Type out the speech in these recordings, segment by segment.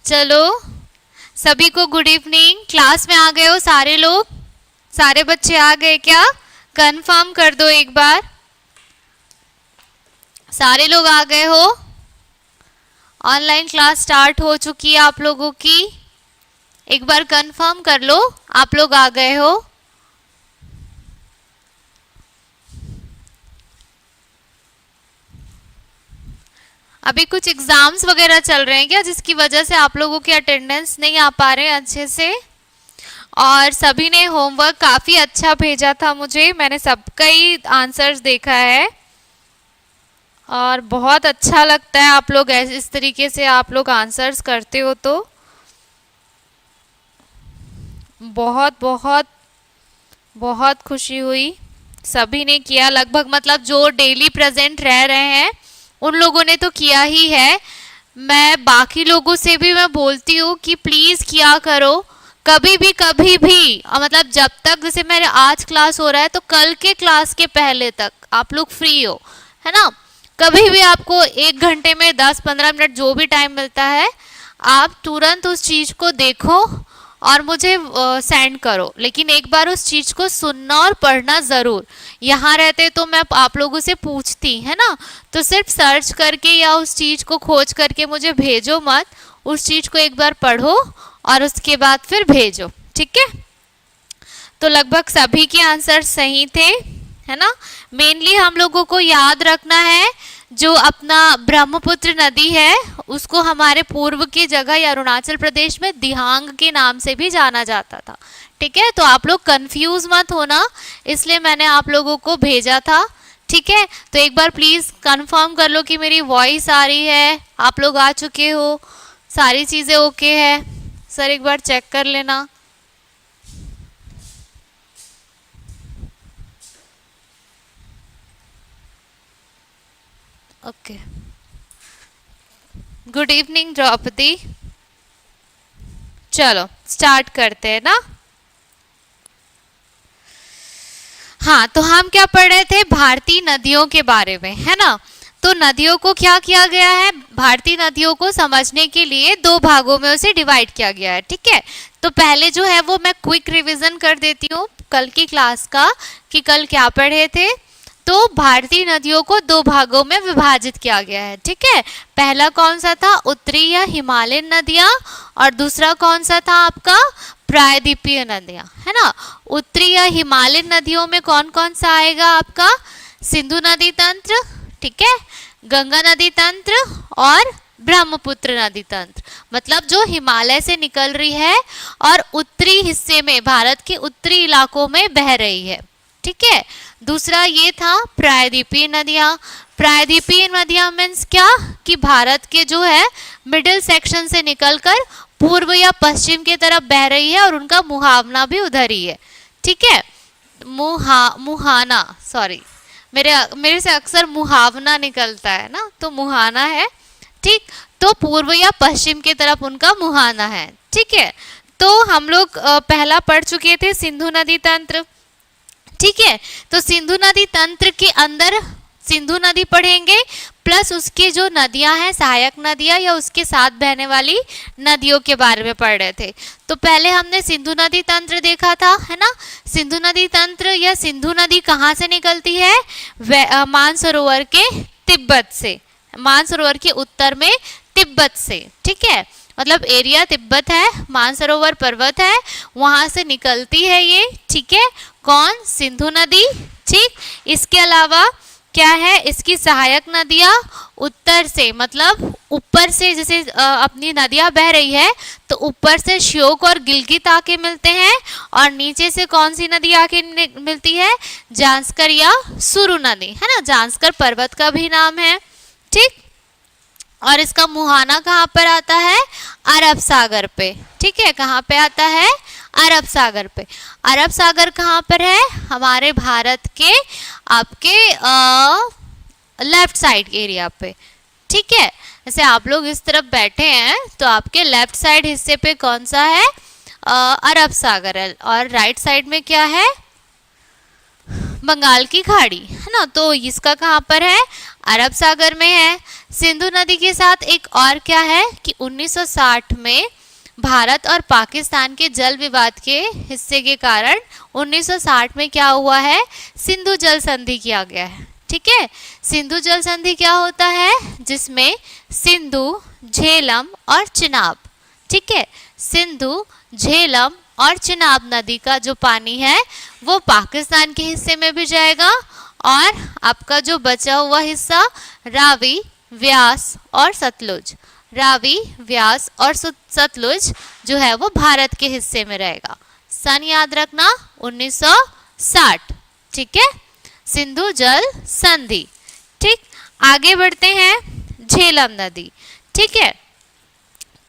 चलो, सभी को गुड इवनिंग। क्लास में आ गए हो सारे लोग? सारे बच्चे आ गए क्या? कंफर्म कर दो एक बार। सारे लोग आ गए हो? ऑनलाइन क्लास स्टार्ट हो चुकी है आप लोगों की? एक बार कंफर्म कर लो आप लोग आ गए हो। अभी कुछ एग्जाम्स वगैरह चल रहे हैं क्या, जिसकी वजह से आप लोगों के अटेंडेंस नहीं आ पा रहे हैं अच्छे से? और सभी ने होमवर्क काफी अच्छा भेजा था मुझे, मैंने सबका ही आंसर्स देखा है और बहुत अच्छा लगता है आप लोग ऐसे इस तरीके से आप लोग आंसर्स करते हो तो बहुत बहुत बहुत खुशी हुई। सभी ने किया लगभग, मतलब जो डेली प्रेजेंट रह रहे हैं उन लोगों ने तो किया ही है। मैं बाकी लोगों से भी मैं बोलती हूँ कि प्लीज किया करो कभी भी मतलब जब तक, जैसे मेरे आज क्लास हो रहा है तो कल के क्लास के पहले तक आप लोग फ्री हो, है ना? कभी भी आपको 1 घंटे में 10-15 मिनट जो भी टाइम मिलता है आप तुरंत उस चीज को देखो और मुझे सेंड करो, लेकिन एक बार उस चीज को सुनना और पढ़ना जरूर। यहाँ रहते तो मैं आप लोगों से पूछती, है ना? तो सिर्फ सर्च करके या उस चीज को खोज करके मुझे भेजो मत, उस चीज को एक बार पढ़ो और उसके बाद फिर भेजो, ठीक है? तो लगभग सभी के आंसर सही थे, है ना? मेनली हम लोगों को याद रखना है जो अपना ब्रह्मपुत्र नदी है उसको हमारे पूर्व की जगह या अरुणाचल प्रदेश में दिहांग के नाम से भी जाना जाता था, ठीक है? तो आप लोग कंफ्यूज मत होना, इसलिए मैंने आप लोगों को भेजा था, ठीक है? तो एक बार प्लीज कंफर्म कर लो कि मेरी वॉइस आ रही है, आप लोग आ चुके हो, सारी चीजें ओके है? सर एक बार चेक कर लेना। Okay, good evening Draupadi. चलो स्टार्ट करते हैं ना। हाँ, तो हम क्या पढ़ रहे थे? भारतीय नदियों के बारे में, है ना? तो नदियों को क्या किया गया है? भारतीय नदियों को समझने के लिए 2 भागों में उसे डिवाइड किया गया है, ठीक है? तो पहले जो है वो मैं क्विक रिवीजन कर देती हूँ कल की क्लास का कि कल क्या पढ़े थे। तो भारतीय नदियों को 2 भागों में विभाजित किया गया है, ठीक है? पहला कौन सा था? उत्तरी या हिमालयन नदियां, और दूसरा कौन सा था आपका? प्रायद्वीपीय नदियां, है ना? उत्तरी या हिमालयन नदियों में कौन कौन सा आएगा आपका? सिंधु नदी तंत्र, ठीक है, गंगा नदी तंत्र और ब्रह्मपुत्र नदी तंत्र, मतलब जो हिमालय से निकल रही है और उत्तरी हिस्से में, भारत के उत्तरी इलाकों में बह रही है, ठीक है? दूसरा ये था प्रायद्वीपीय नदियां। प्रायद्वीपीय नदियां मीन्स क्या कि भारत के जो है मिडिल सेक्शन से निकलकर पूर्व या पश्चिम की तरफ बह रही है और उनका मुहावना भी उधर ही है, ठीक है? मुहाना, सॉरी, मेरे से अक्सर मुहावना निकलता है ना, तो मुहाना है, ठीक? तो पूर्व या पश्चिम की तरफ उनका मुहाना है, ठीक है? तो हम लोग पहला पढ़ चुके थे सिंधु नदी तंत्र, ठीक है? तो सिंधु नदी तंत्र के अंदर सिंधु नदी पढ़ेंगे प्लस उसके जो नदियां हैं सहायक नदियां या उसके साथ बहने वाली नदियों के बारे में पढ़ रहे थे। तो पहले हमने सिंधु नदी तंत्र देखा था, है ना? सिंधु नदी तंत्र या सिंधु नदी कहाँ से निकलती है? मानसरोवर के तिब्बत से, मानसरोवर के उत्तर में तिब्बत से, ठीक है? मतलब एरिया तिब्बत है, मानसरोवर पर्वत है, वहां से निकलती है ये, ठीक है? कौन? सिंधु नदी, ठीक? इसके अलावा क्या है? इसकी सहायक नदियां उत्तर से, मतलब ऊपर से, जैसे अपनी नदियां बह रही है तो ऊपर से श्योक और गिलगित आके मिलते हैं और नीचे से कौन सी नदी आके मिलती है? जांस्कर या सुरु नदी, है ना? जांस्कर पर्वत का भी नाम है, ठीक? और इसका मुहाना कहाँ पर आता है? अरब सागर पे, ठीक है? कहाँ पे आता है? अरब सागर पे। अरब सागर कहाँ पर है? हमारे भारत के आपके लेफ्ट साइड एरिया पे, ठीक है? जैसे आप लोग इस तरफ बैठे हैं तो आपके लेफ्ट साइड हिस्से पे कौन सा है? अरब सागर है, और राइट साइड में क्या है? बंगाल की खाड़ी, है ना? तो इसका कहाँ पर है? अरब सागर में है। सिंधु नदी के साथ एक और क्या है कि 1960 में भारत और पाकिस्तान के जल विवाद के हिस्से के कारण 1960 में क्या हुआ है, सिंधु जल संधि किया गया है। ठीक है, सिंधु जल संधि क्या होता है, जिसमें सिंधु, झेलम और चिनाब, ठीक है, सिंधु, झेलम और चिनाब नदी का जो पानी है वो पाकिस्तान के हिस्से में भी जाएगा और आपका जो बचा हुआ हिस्सा रावी, व्यास और सतलुज, रावी, व्यास और सतलुज जो है वो भारत के हिस्से में रहेगा। सन याद रखना 1960। ठीक है, सिंधु जल संधि। ठीक, आगे बढ़ते हैं, झेलम नदी। ठीक है,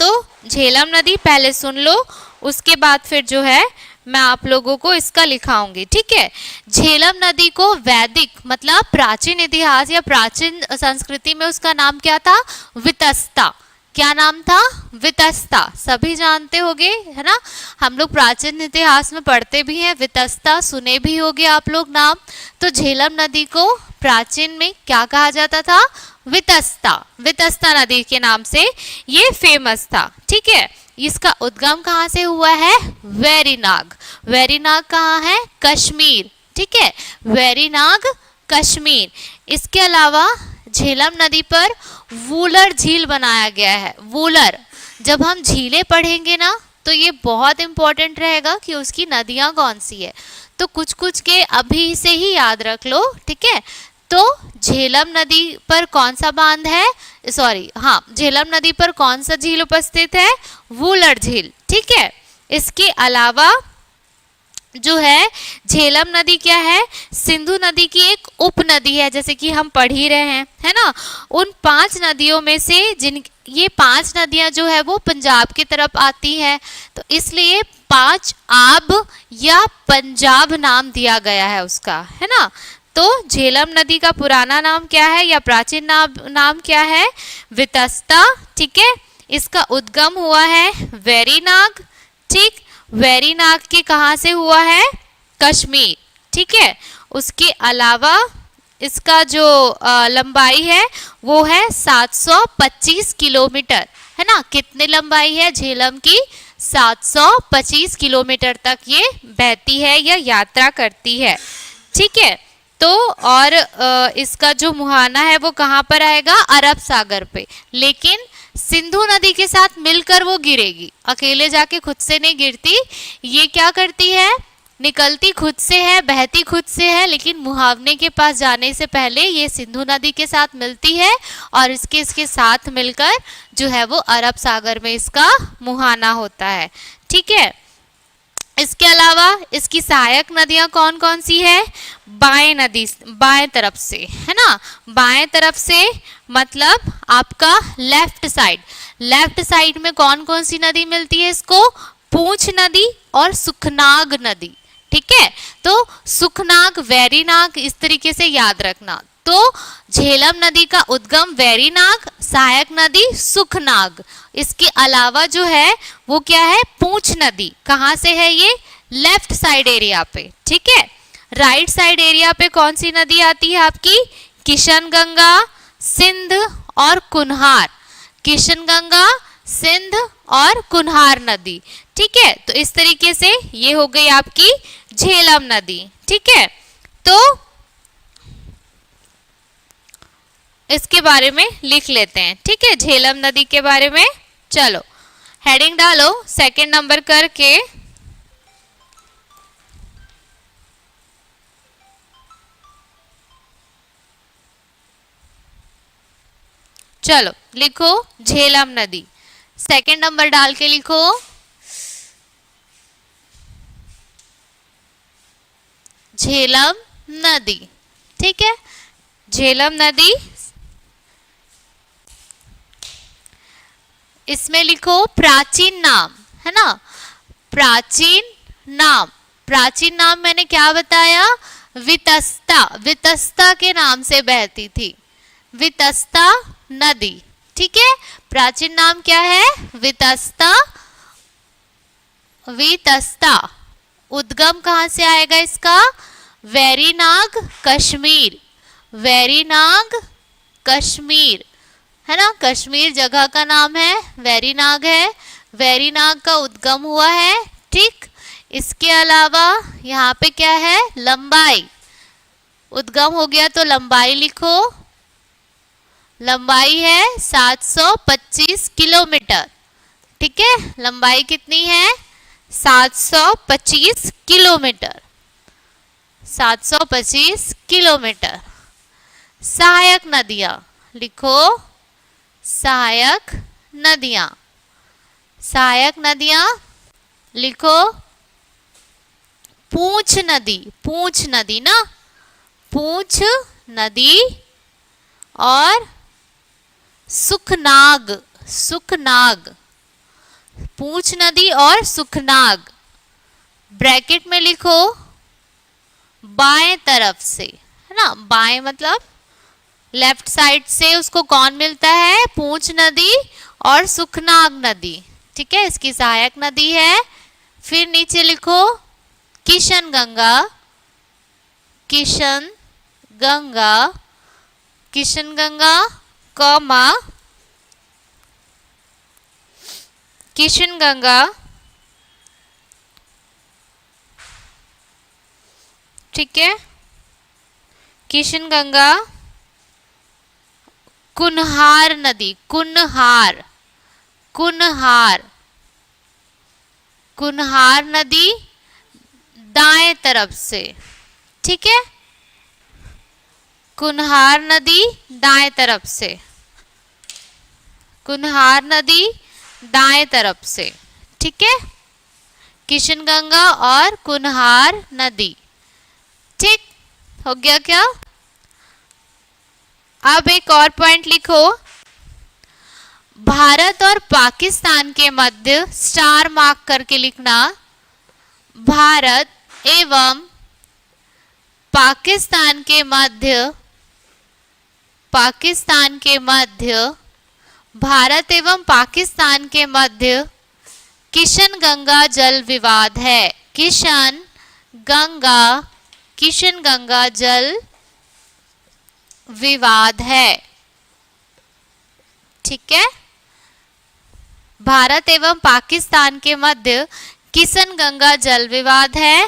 तो झेलम नदी पहले सुन लो, उसके बाद फिर जो है मैं आप लोगों को इसका लिखाऊंगी। ठीक है, झेलम नदी को वैदिक मतलब प्राचीन इतिहास या प्राचीन संस्कृति में उसका नाम क्या था, वितस्ता। क्या नाम था, वितस्ता। सभी जानते होंगे है ना, हम लोग प्राचीन इतिहास में पढ़ते भी हैं, वितस्ता सुने भी होंगे आप लोग नाम। तो झेलम नदी को प्राचीन में क्या कहा जाता था, वितस्ता। वितस्ता नदी के नाम से ये फेमस था। ठीक है, इसका उद्गम कहाँ से हुआ है, वेरीनाग। वेरीनाग कहाँ है, कश्मीर। ठीक है, वेरीनाग कश्मीर। इसके अलावा झेलम नदी पर वूलर झील बनाया गया है। वूलर, जब हम झीलें पढ़ेंगे ना तो ये बहुत इंपॉर्टेंट रहेगा कि उसकी नदियाँ कौन सी है, तो कुछ कुछ के अभी से ही याद रख लो। ठीक है, तो झेलम नदी पर कौन सा बांध है, सॉरी हाँ, झेलम नदी पर कौन सा झील उपस्थित है, वूलर झील। ठीक है, इसके अलावा जो है झेलम नदी क्या है, सिंधु नदी की एक उपनदी है, जैसे कि हम पढ़ ही रहे हैं, है ना। उन 5 नदियों में से जिन ये 5 नदियां जो है वो पंजाब की तरफ आती है, तो इसलिए 5 आब या पंजाब नाम दिया गया है उसका, है ना। तो झेलम नदी का पुराना नाम क्या है या प्राचीन नाम क्या है, वितस्ता। ठीक है, इसका उद्गम हुआ है वेरीनाग। ठीक, वेरीनाग के कहाँ से हुआ है, कश्मीर। ठीक है, उसके अलावा इसका जो लंबाई है वो है 725 किलोमीटर, है ना। कितनी लंबाई है झेलम की, 725 किलोमीटर तक ये बहती है या यात्रा करती है। ठीक है, तो और इसका जो मुहाना है वो कहाँ पर आएगा, अरब सागर पे, लेकिन सिंधु नदी के साथ मिलकर वो गिरेगी, अकेले जाके खुद से नहीं गिरती। ये क्या करती है, निकलती खुद से है, बहती खुद से है, लेकिन मुहावने के पास जाने से पहले ये सिंधु नदी के साथ मिलती है और इसके साथ मिलकर जो है वो अरब सागर में इसका मुहाना होता है। ठीक है, इसके अलावा इसकी सहायक नदियां कौन कौन सी है, बाएं नदी, बाएं तरफ से, है ना। बाएं तरफ से मतलब आपका लेफ्ट साइड, लेफ्ट साइड में कौन कौन सी नदी मिलती है इसको, पूंछ नदी और सुखनाग नदी। ठीक है, तो सुखनाग, वेरीनाग, इस तरीके से याद रखना। तो झेलम नदी का उद्गम वेरीनाग, सहायक नदी सुखनाग। इसके अलावा जो है वो क्या है, पूंछ नदी। कहाँ से है ये, लेफ्ट साइड एरिया पे। ठीक है, राइट साइड एरिया पे कौन सी नदी आती है आपकी, किशनगंगा, सिंध और कुन्हार। किशनगंगा, सिंध और कुन्हार नदी। ठीक है, तो इस तरीके से ये हो गई आपकी झेलम नदी। ठीक है, तो इसके बारे में लिख लेते हैं। ठीक है, झेलम नदी के बारे में। चलो हेडिंग डालो सेकंड नंबर करके। चलो लिखो झेलम नदी, सेकंड नंबर डाल के लिखो झेलम नदी। ठीक है, झेलम नदी, इसमें लिखो प्राचीन नाम, है ना। प्राचीन नाम, प्राचीन नाम मैंने क्या बताया, वितस्ता। वितस्ता के नाम से बहती थी, वितस्ता नदी। ठीक है, प्राचीन नाम क्या है, वितस्ता। वितस्ता, उद्गम कहाँ से आएगा इसका, वेरीनाग कश्मीर। वेरीनाग कश्मीर, है ना, कश्मीर जगह का नाम है, वेरीनाग है, वेरीनाग का उद्गम हुआ है। ठीक, इसके अलावा यहाँ पे क्या है, लंबाई, उद्गम हो गया तो लंबाई लिखो, लंबाई है 725 किलोमीटर। ठीक है, लंबाई कितनी है, 725 किलोमीटर, 725 किलोमीटर। सहायक नदियां लिखो, सहायक नदियां, सहायक नदियां लिखो, पूंछ नदी, पूंछ नदी ना, पूंछ नदी और सुखनाग, सुखनाग, पूंछ नदी और सुखनाग। ब्रैकेट में लिखो बाएं तरफ से, है ना, बाएं मतलब लेफ्ट साइड से उसको कौन मिलता है, पूंछ नदी और सुखनाग नदी। ठीक है, इसकी सहायक नदी है। फिर नीचे लिखो किशन गंगा, किशन गंगा, किशन गंगा कॉमा किशन गंगा, ठीक है, किशन गंगा, कुनहार नदी, कुनहार, कुनहार, कुनहार नदी दाएं तरफ से। ठीक है, कुनहार नदी दाएं तरफ से, कुनहार नदी दाएं तरफ से। ठीक है, किशन गंगा और कुनहार नदी। ठीक हो गया क्या? अब एक और पॉइंट लिखो, भारत और पाकिस्तान के मध्य स्टार मार्क करके लिखना, भारत एवं पाकिस्तान के मध्य, पाकिस्तान के मध्य, भारत एवं पाकिस्तान के मध्य किशन गंगा जल विवाद है, किशन गंगा, किशन गंगा जल विवाद है। ठीक है, भारत एवं पाकिस्तान के मध्य किशन गंगा जल विवाद है।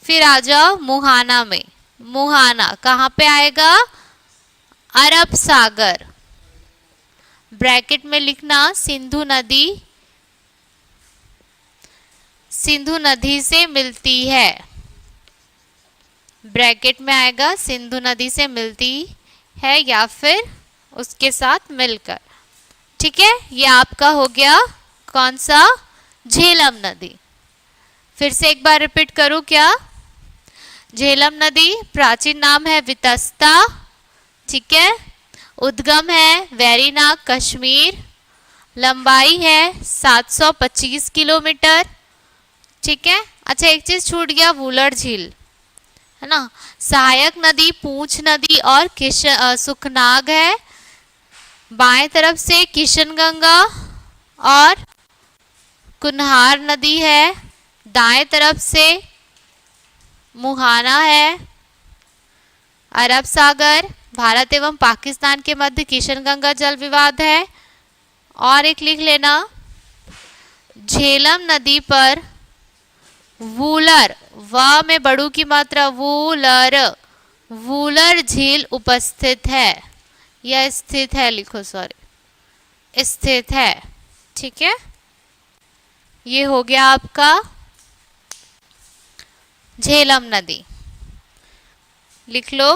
फिर आ जाओ मुहाना में, मुहाना कहाँ पे आएगा, अरब सागर। ब्रैकेट में लिखना सिंधु नदी, सिंधु नदी से मिलती है, ब्रैकेट में आएगा सिंधु नदी से मिलती है या फिर उसके साथ मिलकर। ठीक है, ये आपका हो गया कौन सा, झेलम नदी। फिर से एक बार रिपीट करूं क्या, झेलम नदी प्राचीन नाम है वितस्ता। ठीक है, उद्गम है वेरीनाग कश्मीर, लंबाई है 725 किलोमीटर। ठीक है, अच्छा एक चीज छूट गया, वुलर झील, है ना। सहायक नदी पूंछ नदी और सुखनाग है, बाएं तरफ से किशन गंगा और कुनहार नदी है, दाएं तरफ से मुहाना है, अरब सागर, भारत एवं पाकिस्तान के मध्य किशन गंगा जल विवाद है। और एक लिख लेना, झेलम नदी पर वूलर, व में बड़ू की मात्रा वूलर, वूलर झील उपस्थित है या स्थित है, लिखो सॉरी, स्थित है। ठीक है, ये हो गया आपका झेलम नदी, लिख लो।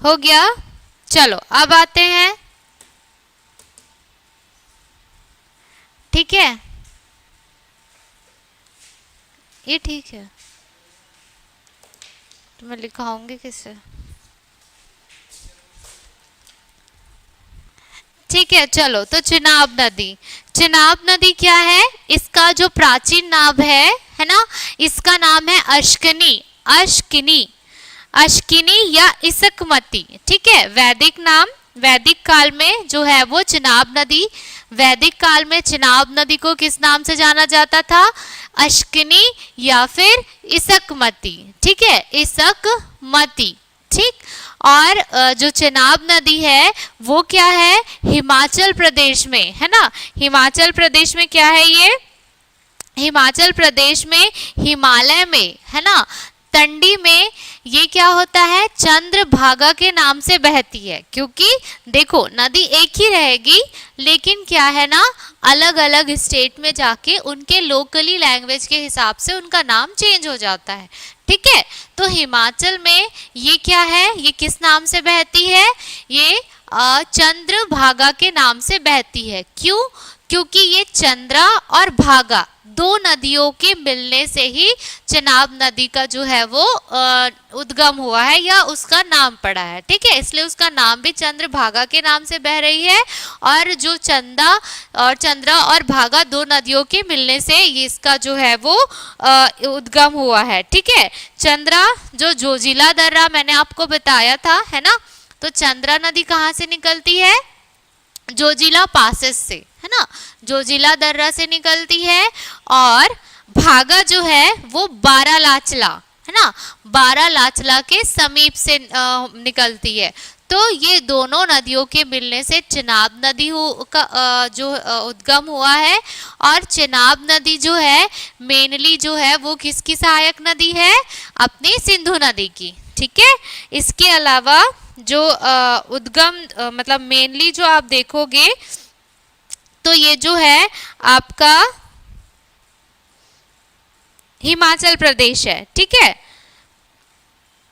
हो गया, चलो अब आते हैं ठीक है, ये ठीक है, तो मैं लिखाऊंगी किससे? ठीक है, चलो, तो चिनाब नदी, चिनाब नदी क्या है? इसका जो प्राचीन नाम है ना, इसका नाम है अश्कनी, अश्किनी, अश्किनी या इसकमती। ठीक है, वैदिक नाम, वैदिक काल में जो है वो चिनाब नदी, वैदिक काल में चिनाब नदी को किस नाम से जाना जाता था? अश्किनी या फिर इसकमती। ठीक है, इसकमती। ठीक, और जो चिनाब नदी है वो क्या है? हिमाचल प्रदेश में, है ना, हिमाचल प्रदेश में क्या है ये? हिमाचल प्रदेश में, हिमालय में, है ना, तंडी में ये क्या होता है? चंद्रभागा के नाम से बहती है। क्योंकि देखो नदी एक ही रहेगी, लेकिन क्या है ना, अलग अलग स्टेट में जाके उनके लोकली लैंग्वेज के हिसाब से उनका नाम चेंज हो जाता है। ठीक है, तो हिमाचल में ये क्या है? ये किस नाम से बहती है? ये चंद्रभागा के नाम से बहती है। क्यों? क्योंकि ये चंद्रा और भागा दो नदियों के मिलने से ही चिनाब नदी का जो है वो उद्गम हुआ है या उसका नाम पड़ा है। ठीक है, इसलिए उसका नाम भी चंद्रभागा के नाम से बह रही है, और जो चंद्रा और भागा दो नदियों के मिलने से ये इसका जो है वो उद्गम हुआ है। ठीक है, चंद्रा जो जोजिला दर्रा मैंने आपको बताया था, है ना, तो चंद्रा नदी कहाँ से निकलती है? जोजिला पासेस से, है ना, जोजिला दर्रा से निकलती है। और भागा जो है वो बारालाचला, है ना, बारालाचला के समीप से निकलती है। तो ये दोनों नदियों के मिलने से चिनाब नदी का जो उद्गम हुआ है। और चिनाब नदी जो है मेनली जो है वो किसकी सहायक नदी है? अपनी सिंधु नदी की। ठीक है, इसके अलावा जो उद्गम मतलब मेनली जो आप देखोगे तो ये जो है आपका हिमाचल प्रदेश है। ठीक है,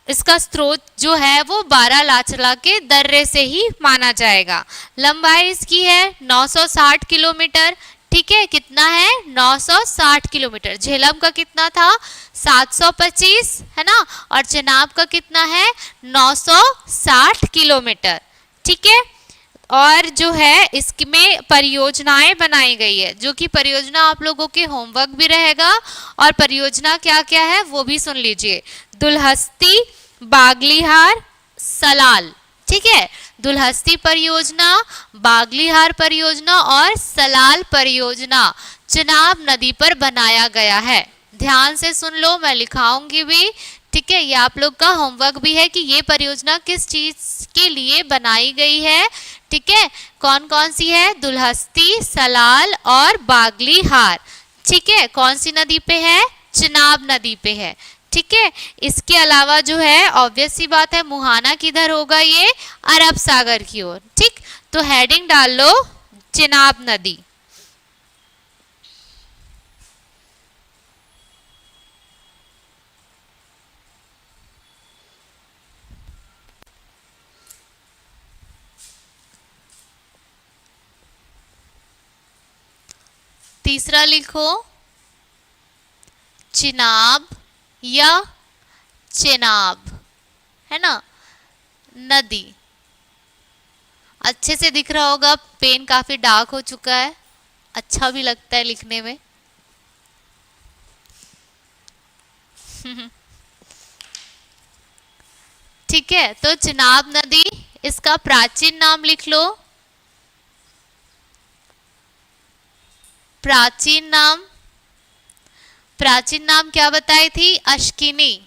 इसका स्रोत जो है वो बारालाचला के दर्रे से ही माना जाएगा। लंबाई इसकी है 960 किलोमीटर। ठीक है, कितना है? 960 किलोमीटर। झेलम का कितना था? 725, है ना, और चिनाब का कितना है? 960 किलोमीटर। ठीक है, और जो है इसमें परियोजनाएं बनाई गई है, जो कि परियोजना आप लोगों के होमवर्क भी रहेगा। और परियोजना क्या क्या है वो भी सुन लीजिए। दुलहस्ती, बागलीहार, सलाल। ठीक है, दुलहस्ती परियोजना, बागलीहार परियोजना और सलाल परियोजना चिनाब नदी पर बनाया गया है। ध्यान से सुन लो, मैं लिखाऊंगी भी। ठीक है, ये आप लोग का होमवर्क भी है कि ये परियोजना किस चीज के लिए बनाई गई है। ठीक है, कौन कौन सी है? दुलहस्ती, सलाल और बागलीहार। ठीक है, कौन सी नदी पे है? चिनाब नदी पे है। ठीक है, इसके अलावा जो है ऑब्वियस सी बात है मुहाना किधर होगा? ये अरब सागर की ओर। ठीक, तो हेडिंग डाल लो चिनाब नदी। तीसरा लिखो चिनाब या चेनाब, है ना, नदी। अच्छे से दिख रहा होगा, पेन काफी डार्क हो चुका है, अच्छा भी लगता है लिखने में। ठीक है, तो चिनाब नदी, इसका प्राचीन नाम लिख लो। प्राचीन नाम, प्राचीन नाम क्या बताई थी? अश्किनी,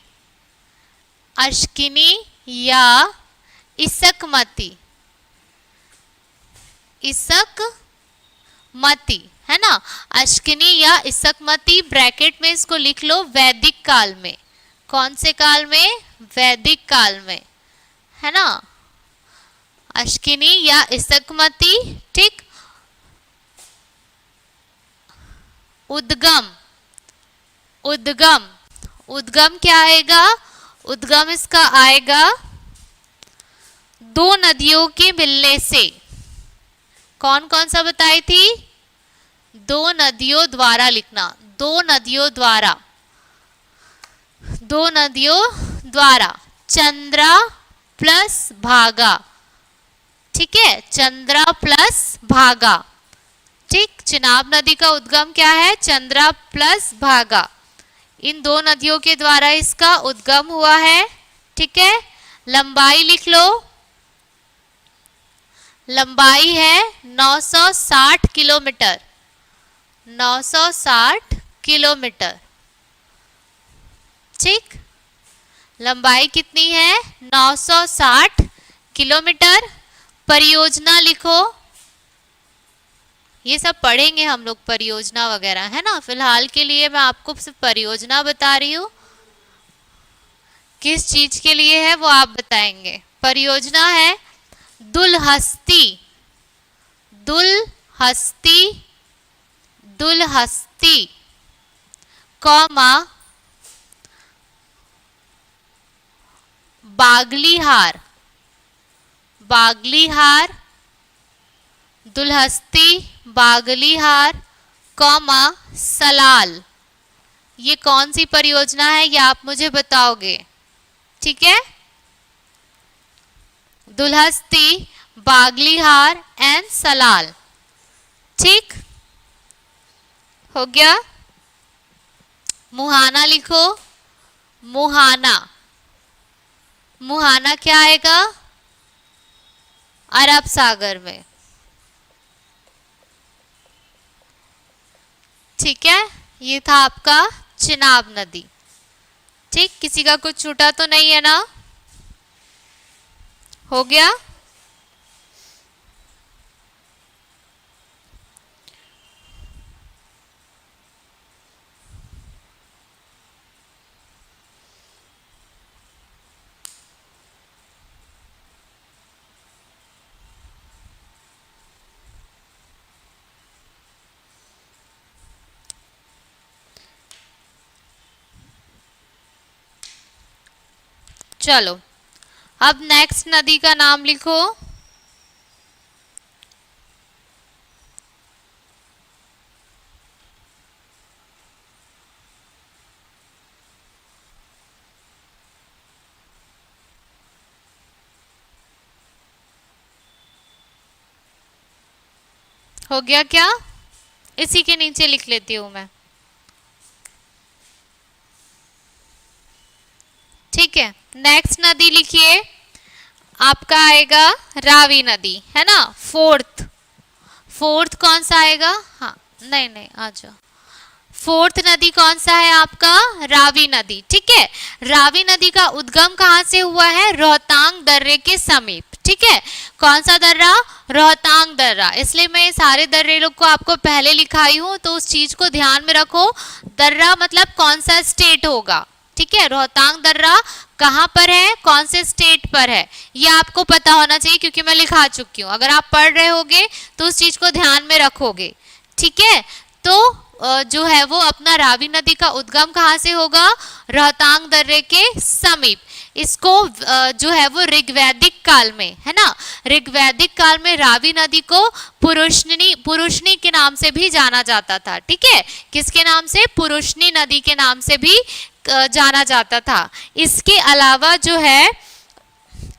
अश्किनी या इसकमती, इसकमती, है ना, अश्किनी या इसकमती। ब्रैकेट में इसको लिख लो वैदिक काल में। कौन से काल में? वैदिक काल में, है ना, अश्किनी या इसकमती। ठीक, उद्गम, उद्गम, उद्गम क्या आएगा? उद्गम इसका आएगा दो नदियों के मिलने से। कौन कौन सा बताई थी? दो नदियों द्वारा लिखना, दो नदियों द्वारा, दो नदियों द्वारा, चंद्रा प्लस भागा, ठीक है, चंद्रा प्लस भागा, ठीक। चिनाब नदी का उद्गम क्या है, चंद्रा प्लस भागा, इन दो नदियों के द्वारा इसका उद्गम हुआ है, ठीक है। लंबाई लिख लो, लंबाई है 960 किलोमीटर, 960 किलोमीटर, ठीक। लंबाई कितनी है, 960 किलोमीटर। परियोजना लिखो, ये सब पढ़ेंगे हम लोग परियोजना वगैरह, है ना। फिलहाल के लिए मैं आपको सिर्फ परियोजना बता रही हूँ, किस चीज के लिए है वो आप बताएंगे। परियोजना है दुलहस्ती, दुलहस्ती, दुलहस्ती, कौमा बागलीहार, बागलीहार, दुलहस्ती, बागलीहार, कौमा सलाल। ये कौन सी परियोजना है ये आप मुझे बताओगे, ठीक है। दुलहस्ती, बागलीहार एंड सलाल, ठीक हो गया। मुहाना लिखो, मुहाना, मुहाना क्या आएगा, अरब सागर में, ठीक है। ये था आपका चिनाब नदी, ठीक। किसी का कुछ छूटा तो नहीं है ना, हो गया। चलो अब नेक्स्ट नदी का नाम लिखो, हो गया क्या, इसी के नीचे लिख लेती हूं मैं, ठीक है। नेक्स्ट नदी लिखिए, आपका आएगा रावी नदी, है ना। फोर्थ, फोर्थ कौन सा आएगा, हाँ नहीं नहीं आ जाओ। फोर्थ नदी कौन सा है आपका, रावी नदी, ठीक है। रावी नदी का उद्गम कहाँ से हुआ है, रोहतांग दर्रे के समीप, ठीक है। कौन सा दर्रा, रोहतांग दर्रा, इसलिए मैं सारे दर्रे लोग को आपको पहले लिखाई हूं, तो उस चीज को ध्यान में रखो। दर्रा मतलब कौन सा स्टेट होगा, ठीक है। रोहतांग दर्रा कहाँ पर है, कौन से स्टेट पर है, ये आपको पता होना चाहिए, क्योंकि मैं लिखा चुकी हूँ। अगर आप पढ़ रहे होगे तो उस चीज को ध्यान में रखोगे, ठीक है। तो जो है वो अपना रावी नदी का उद्गम कहाँ से होगा, रोहतांग दर्रे के समीप। इसको जो है वो ऋग्वैदिक काल में, है ना, ऋग्वैदिक काल में रावी नदी को पुरुषनी, पुरुषनी के नाम से भी जाना जाता था, ठीक है। किसके नाम से, पुरुषनी नदी के नाम से भी जाना जाता था। इसके अलावा जो है,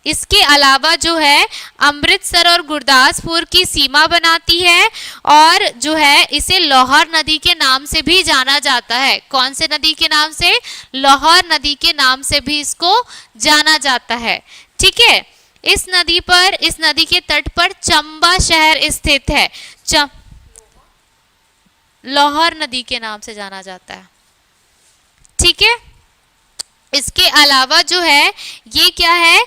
इसके अलावा जो है अमृतसर और गुरदासपुर की सीमा बनाती है, और जो है इसे लाहौर नदी के नाम से भी जाना जाता है। कौन से नदी के नाम से, लाहौर नदी के नाम से भी इसको जाना जाता है, ठीक है। इस नदी पर, इस नदी के तट पर चंबा शहर स्थित है। लाहौर नदी के नाम से जाना जाता है, ठीक है। इसके अलावा जो है ये क्या है,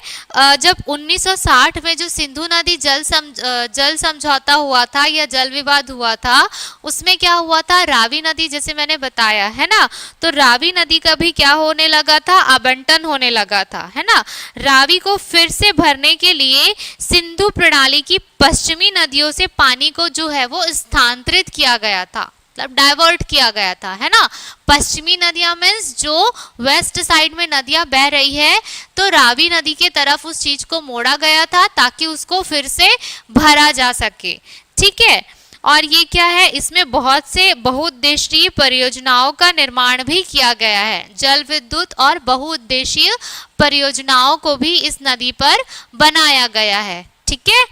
जब 1960 में जो सिंधु नदी जल समझौता हुआ था या जल विवाद हुआ था, उसमें क्या हुआ था, रावी नदी जैसे मैंने बताया है ना, तो रावी नदी का भी क्या होने लगा था, आवंटन होने लगा था, है ना। रावी को फिर से भरने के लिए सिंधु प्रणाली की पश्चिमी नदियों से पानी को जो है वो स्थानांतरित किया गया था, मतलब डाइवर्ट किया गया था, है ना। पश्चिमी नदियां मीन्स जो वेस्ट साइड में नदियां बह रही है, तो रावी नदी के तरफ उस चीज को मोड़ा गया था ताकि उसको फिर से भरा जा सके, ठीक है। और ये क्या है, इसमें बहुत से बहुउद्देशीय परियोजनाओं का निर्माण भी किया गया है। जल विद्युत और बहुउद्देशीय परियोजनाओं को भी इस नदी पर बनाया गया है। ठीक है,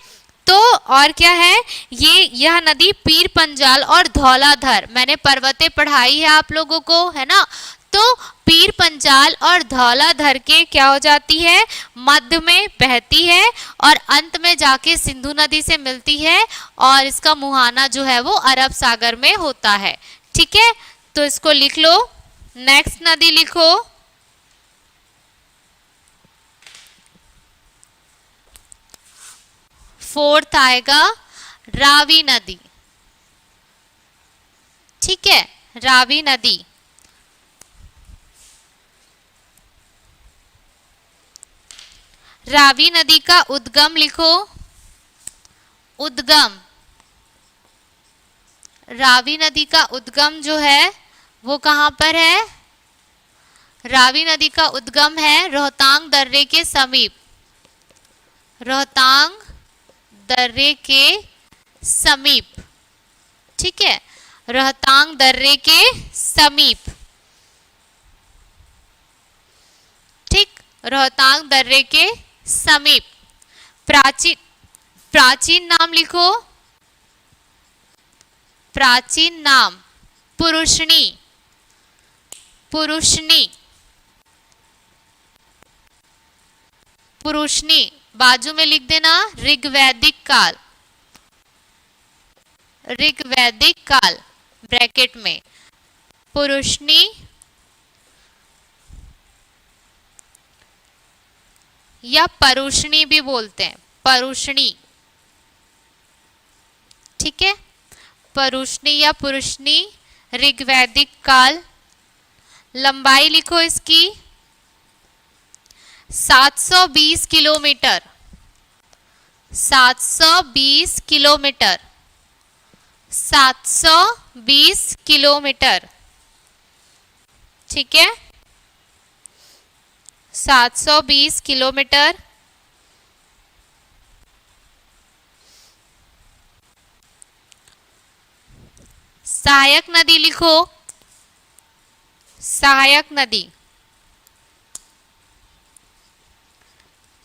तो और क्या है, यह नदी पीर पंजाल और धौलाधर, मैंने पर्वतें पढ़ाई है आप लोगों को, है ना। तो पीर पंजाल और धौलाधर के क्या हो जाती है, मध्य में बहती है और अंत में जाके सिंधु नदी से मिलती है और इसका मुहाना जो है वो अरब सागर में होता है। ठीक है, तो इसको लिख लो। नेक्स्ट नदी लिखो, फोर्थ आएगा रावी नदी। ठीक है, रावी नदी। रावी नदी का उद्गम लिखो, उद्गम। रावी नदी का उद्गम जो है वो कहां पर है, रावी नदी का उद्गम है रोहतांग दर्रे के समीप, रोहतांग दर्रे के समीप। ठीक है, रोहतांग दर्रे के समीप। ठीक, रोहतांग दर्रे के समीप। प्राचीन नाम लिखो, प्राचीन नाम पुरुषनी, पुरुषनी, पुरुषनी। बाजू में लिख देना ऋग्वैदिक काल, ऋग्वैदिक काल ब्रैकेट में, पुरुषनी या परुषणी भी बोलते हैं, परुषणी। ठीक है, परुषणी या पुरुषनी, ऋग्वैदिक काल। लंबाई लिखो इसकी 720 किलोमीटर, 720 किलोमीटर, 720 किलोमीटर। ठीक है, 720 किलोमीटर। सहायक नदी लिखो, सहायक नदी,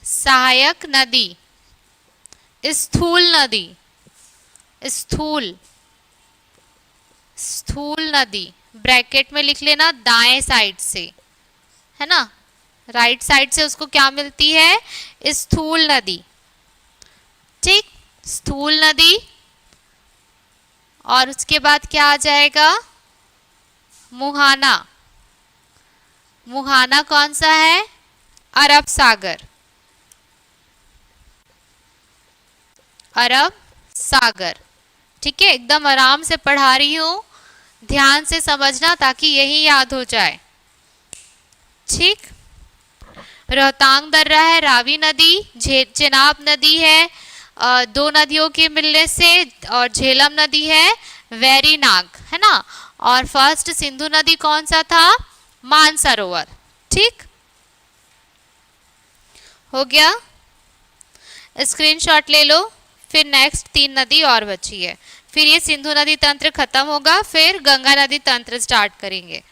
सहायक नदी। स्थूल नदी, स्थूल, स्थूल नदी ब्रैकेट में लिख लेना दाएं साइड से, है ना, राइट साइड से उसको क्या मिलती है, स्थूल नदी। ठीक, स्थूल नदी। और उसके बाद क्या आ जाएगा, मुहाना। मुहाना कौन सा है, अरब सागर, अरब सागर। ठीक है, एकदम आराम से पढ़ा रही हूं, ध्यान से समझना ताकि यही याद हो जाए। ठीक, रोहतांग दर्रा है, रावी नदी, चेनाब नदी है, दो नदियों के मिलने से, और झेलम नदी है, वेरीनाग, है ना। और फर्स्ट सिंधु नदी कौन सा था, मानसरोवर। ठीक, हो गया, स्क्रीनशॉट ले लो। फिर नेक्स्ट 3 नदी और बची है, फिर ये सिंधु नदी तंत्र खत्म होगा, फिर गंगा नदी तंत्र स्टार्ट करेंगे।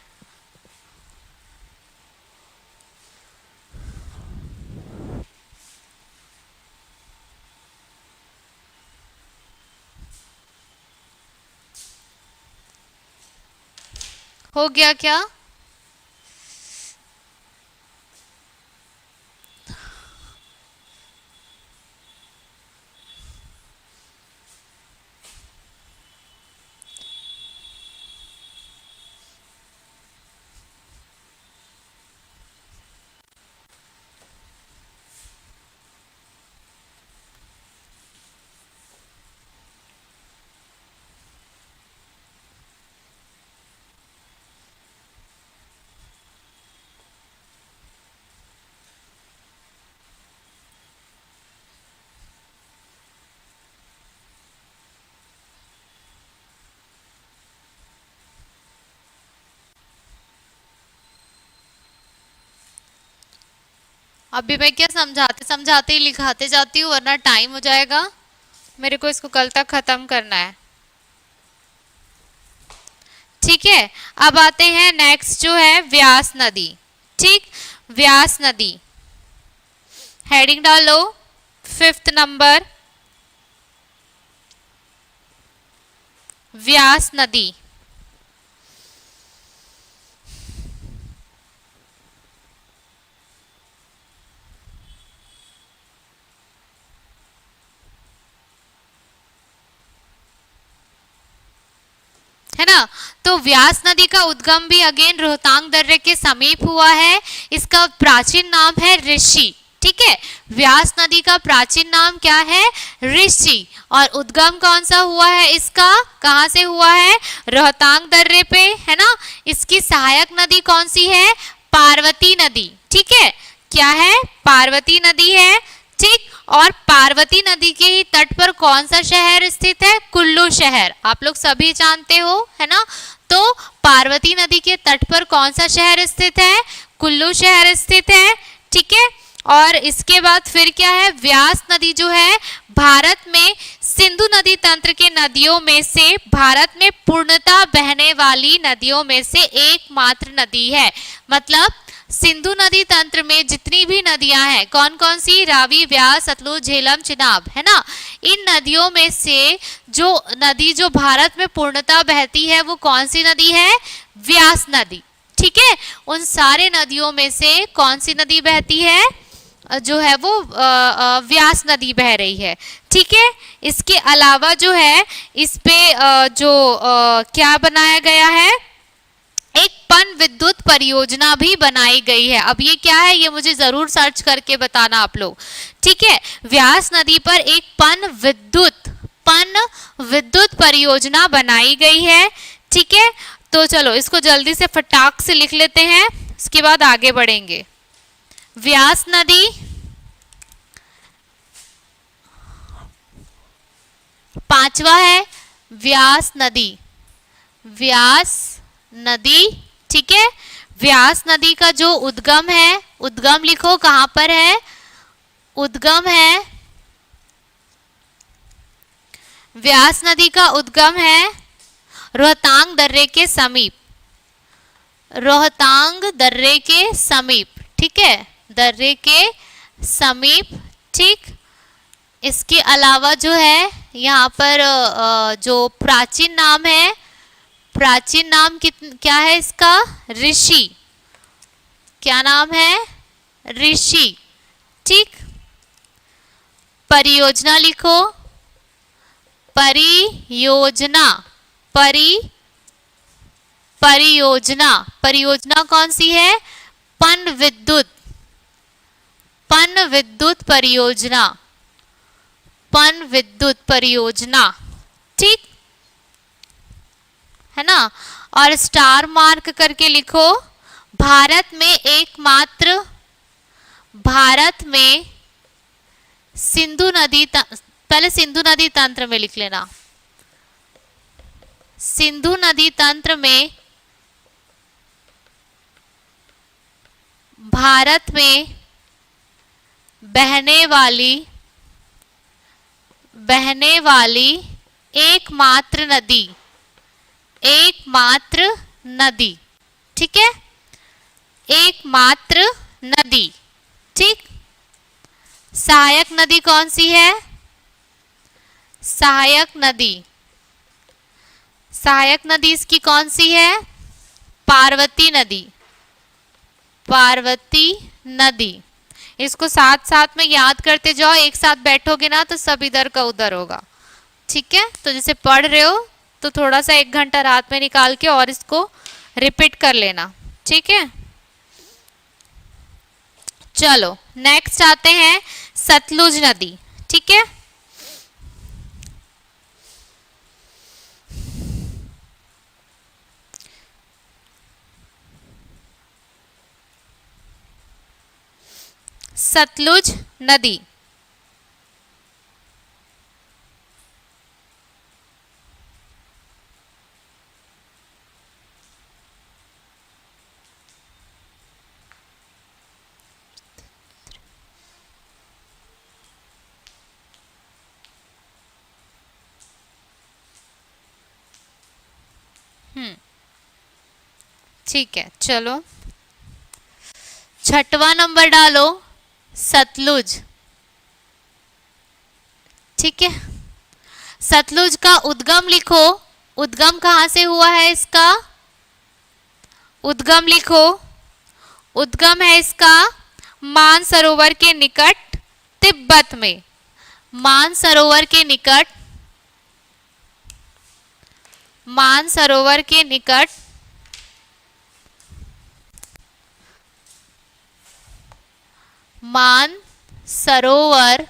हो गया क्या, अभी मैं क्या समझाते समझाते ही लिखाते जाती हूँ, वरना टाइम हो जाएगा। मेरे को इसको कल तक खत्म करना है। है, अब आते हैं नेक्स्ट जो है व्यास नदी। ठीक, व्यास नदी, हेडिंग डालो 5th नंबर, व्यास नदी। है ना, तो व्यास नदी का उद्गम भी अगेन रोहतांग दर्रे के समीप हुआ है। इसका प्राचीन नाम है ऋषि। ठीक है, व्यास नदी का प्राचीन नाम क्या है? ऋषि। और उद्गम कौन सा हुआ है इसका, कहां से हुआ है? रोहतांग दर्रे पे, है ना। इसकी सहायक नदी कौन सी है? पार्वती नदी। ठीक है, क्या है? पार्वती नदी है। ठीक, और पार्वती नदी के ही तट पर कौन सा शहर स्थित है? कुल्लू शहर। आप लोग सभी जानते हो, है ना। तो पार्वती नदी के तट पर कौन सा शहर स्थित है? कुल्लू शहर स्थित है। ठीक है, और इसके बाद फिर क्या है? व्यास नदी जो है भारत में सिंधु नदी तंत्र के नदियों में से भारत में पूर्णतः बहने वाली नदियों में से एकमात्र नदी है। मतलब सिंधु नदी तंत्र में जितनी भी नदियां हैं, कौन कौन सी? रावी, व्यास, सतलुज, झेलम, चिनाब, है ना। इन नदियों में से जो नदी जो भारत में पूर्णतः बहती है वो कौन सी नदी है? व्यास नदी। ठीक है, उन सारे नदियों में से कौन सी नदी बहती है? जो है वो व्यास नदी बह रही है। ठीक है, इसके अलावा जो है इस पे क्या बनाया गया है? एक पन विद्युत परियोजना भी बनाई गई है। अब ये क्या है, ये मुझे जरूर सर्च करके बताना आप लोग। ठीक है, व्यास नदी पर एक पन विद्युत परियोजना बनाई गई है। ठीक है, तो चलो इसको जल्दी से फटाक से लिख लेते हैं, इसके बाद आगे बढ़ेंगे। व्यास नदी, पांचवा है व्यास नदी। व्यास नदी, ठीक है। व्यास नदी का जो उद्गम है, उद्गम लिखो कहां पर है? उद्गम है, व्यास नदी का उद्गम है रोहतांग दर्रे के समीप। रोहतांग दर्रे के समीप, ठीक है, दर्रे के समीप। ठीक, इसके अलावा जो है यहाँ पर जो प्राचीन नाम है, प्राचीन नाम क्या है इसका? ऋषि। क्या नाम है? ऋषि। ठीक, परियोजना लिखो, परियोजना, परियोजना, परियोजना कौन सी है? पन विद्युत परियोजना, पन विद्युत परियोजना। ठीक है ना, और स्टार मार्क करके लिखो, भारत में एकमात्र, भारत में सिंधु नदी, पहले सिंधु नदी तंत्र में लिख लेना, सिंधु नदी तंत्र में भारत में बहने वाली एकमात्र नदी, एकमात्र नदी। ठीक है, एकमात्र नदी। ठीक, सहायक नदी कौन सी है? सहायक नदी, सहायक नदी इसकी कौन सी है? पार्वती नदी, पार्वती नदी। इसको साथ साथ में याद करते जाओ, एक साथ बैठोगे ना तो सब इधर का उधर होगा। ठीक है, तो जैसे पढ़ रहे हो तो थोड़ा सा 1 घंटा रात में निकाल के और इसको रिपीट कर लेना। ठीक है, चलो नेक्स्ट आते हैं सतलुज नदी। ठीक है, सतलुज नदी, ठीक है, चलो छठवां नंबर डालो, सतलुज। ठीक है, सतलुज का उद्गम लिखो। उद्गम कहां से हुआ है इसका? उद्गम लिखो। उद्गम है इसका मानसरोवर के निकट तिब्बत में। मानसरोवर के निकट, मानसरोवर के निकट मानसरोवर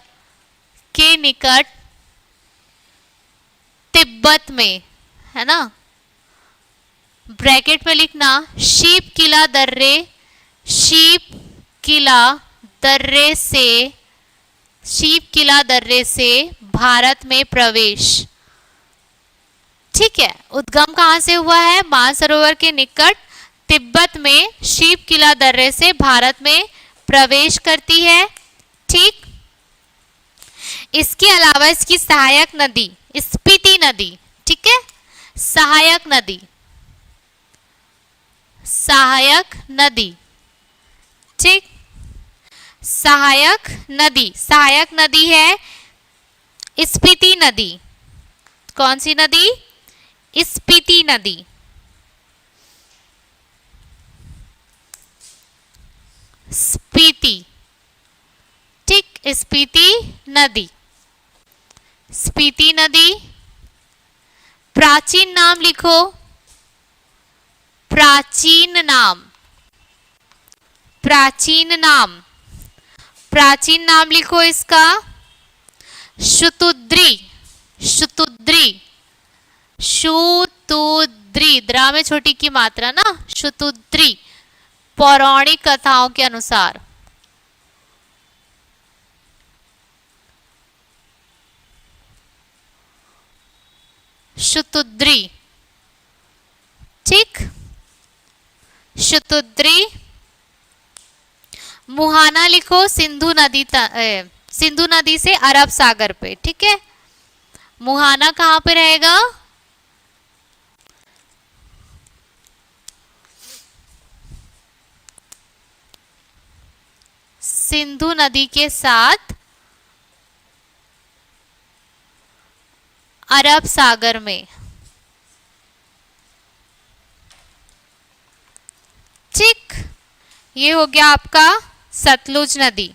के निकट तिब्बत में, है ना। ब्रैकेट में लिखना शीप किला दर्रे, शीप किला दर्रे से, शीप किला दर्रे से भारत में प्रवेश। ठीक है, उद्गम कहां से हुआ है? मानसरोवर के निकट तिब्बत में शीप किला दर्रे से भारत में प्रवेश करती है। ठीक, इसके अलावा इसकी सहायक नदी स्पीति नदी। ठीक है, सहायक नदी, सहायक नदी। ठीक, सहायक नदी, सहायक नदी है स्पीति नदी। कौन सी नदी? स्पीति नदी। स्पीति, ठीक, स्पीति नदी। स्पीति नदी। प्राचीन नाम लिखो, प्राचीन नाम, प्राचीन नाम, प्राचीन नाम लिखो इसका शुतुद्री। शुतुद्री, शुतुद्री, द्रा में छोटी की मात्रा ना, शुतुद्री। पौराणिक कथाओं के अनुसार शुतुद्री। ठीक, शुतुद्री। मुहाना लिखो सिंधु नदी, सिंधु नदी से अरब सागर पे। ठीक है, मुहाना कहां पे रहेगा? सिंधु नदी के साथ अरब सागर में। ठीक, ये हो गया आपका सतलुज नदी।